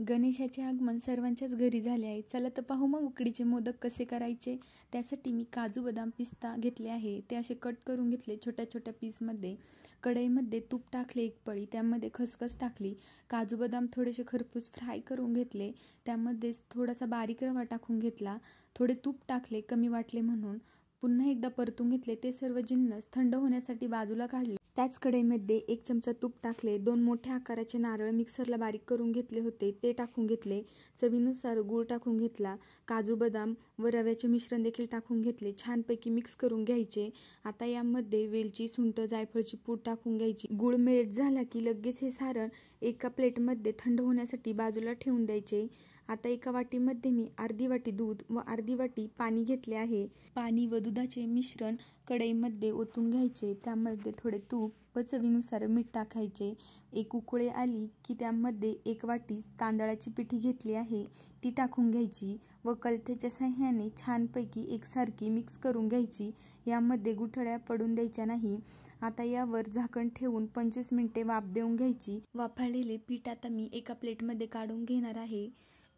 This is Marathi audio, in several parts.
गणेशाचे आगमन सर्वांच्याच घरी झाले आहे। चला तर पाहू मग उकडीचे मोदक कसे करायचे। त्यासाठी मी काजू बदाम पिस्ता घेतले आहे, ते असे कट करून घेतले छोट्या छोट्या पीसमध्ये। कढईमध्ये तूप टाकले एक पळी, त्यामध्ये खसखस टाकली, काजू बदाम थोडेसे खरपूस फ्राय करून घेतले, त्यामध्ये थोडासा बारीक रवा टाकून घेतला, थोडे तूप टाकले कमी वाटले म्हणून, पुन्हा एकदा परतून घेतले। ते सर्व जिन्नस थंड होण्यासाठी बाजूला काढले। त्याच कढईमध्ये 1 चमचा तूप टाकले, 2 मोठ्या आकाराचे नारळ मिक्सरला बारीक करून घेतले होते ते टाकून घेतले, चवीनुसार गूळ टाकून घेतला, काजू बदाम व रव्याचे मिश्रण देखील टाकून घेतले, छानपैकी मिक्स करून घ्यायचे। आता यामध्ये वेलची, सुंठ, जायफळची पूड टाकून घ्यायची। गूळ मेल्ट झाला की लगेच हे सारण एका प्लेटमध्ये थंड होण्यासाठी बाजूला ठेवून द्यायचे। आता एका वाटीमध्ये मी अर्धी वाटी दूध व अर्धी वाटी पाणी घेतले आहे। पाणी व दुधाचे मिश्रण कढईमध्ये ओतून घ्यायचे, त्यामध्ये थोडे तूप व चवीनुसार मीठ टाकायचे। एक उकळी आली की त्यामध्ये 1 वाटी तांदळाची पिठी घेतली आहे ती टाकून घ्यायची व कलथेच्या साहाय्याने छानपैकी एकसारखी मिक्स करून घ्यायची। यामध्ये गुठळ्या पडून द्यायच्या नाही। आता यावर झाकण ठेवून 25 मिनिटे वाफ देऊन घ्यायची। वाफाळलेले पीठ आता मी एका प्लेटमध्ये काढून घेणार आहे।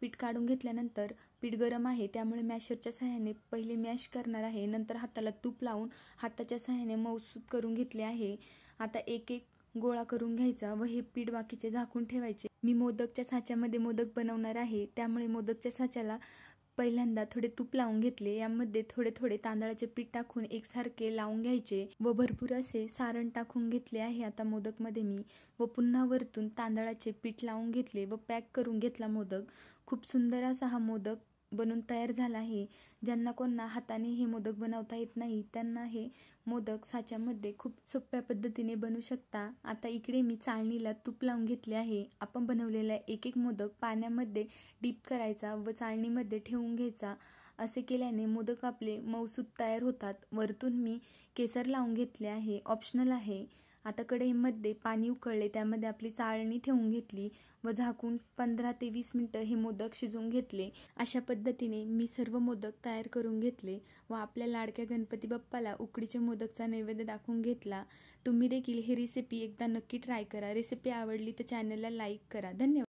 पीठ काढून घेतल्यानंतर पीठ गरम आहे, त्यामुळे मॅशरच्या सहाय्याने पहिले मॅश करणार आहे, नंतर हाताला तूप लावून हाताच्या सहाय्याने मऊसूत करून घेतले आहे। आता एक एक गोळा करून घ्यायचा व हे पीठ बाकीचे झाकून ठेवायचे। मी मोदकच्या साच्यामध्ये मोदक बनवणार आहे, त्यामुळे मोदकच्या साच्याला पहिल्यांदा थोडे तूप लावून घेतले, यामध्ये थोडे थोडे तांदळाचे पीठ टाकून एकसारखे लावून घ्यायचे व भरपूर असे सारण टाकून घेतले आहे आता मोदकमध्ये मी, व पुन्हा वरतून तांदळाचे पीठ लावून घेतले व पॅक करून घेतला मोदक। खूप सुंदर असा हा मोदक बनून तयार झाला आहे। ज्यांना कोणा हाताने हे मोदक बनवता येत नाही त्यांना हे मोदक साच्यामध्ये खूप सोप्या पद्धतीने बनवू शकता। आता इकडे मी चाळणीला तूप लावून घेतले आहे। आपण बनवलेला एक एक मोदक पाण्यामध्ये डीप करायचा व चाळणीमध्ये ठेवून घ्यायचा। असे केल्याने मोदक आपले मऊसूत तयार होतात। वरतून मी केसर लावून घेतले आहे, ऑप्शनल आहे। आता कढईमध्ये पाणी उकळले, त्यामध्ये आपली चाळणी ठेवून घेतली व झाकून 15 ते 20 मिनिटं हे मोदक शिजवून घेतले। अशा पद्धतीने मी सर्व मोदक तयार करून घेतले व आपल्या लाडक्या गणपती बाप्पाला उकडीचे मोदकचा नैवेद्य दाखवून घेतला। तुम्ही देखील ही रेसिपी एकदा नक्की ट्राय करा। रेसिपी आवडली तर चॅनलला लाईक करा। धन्यवाद।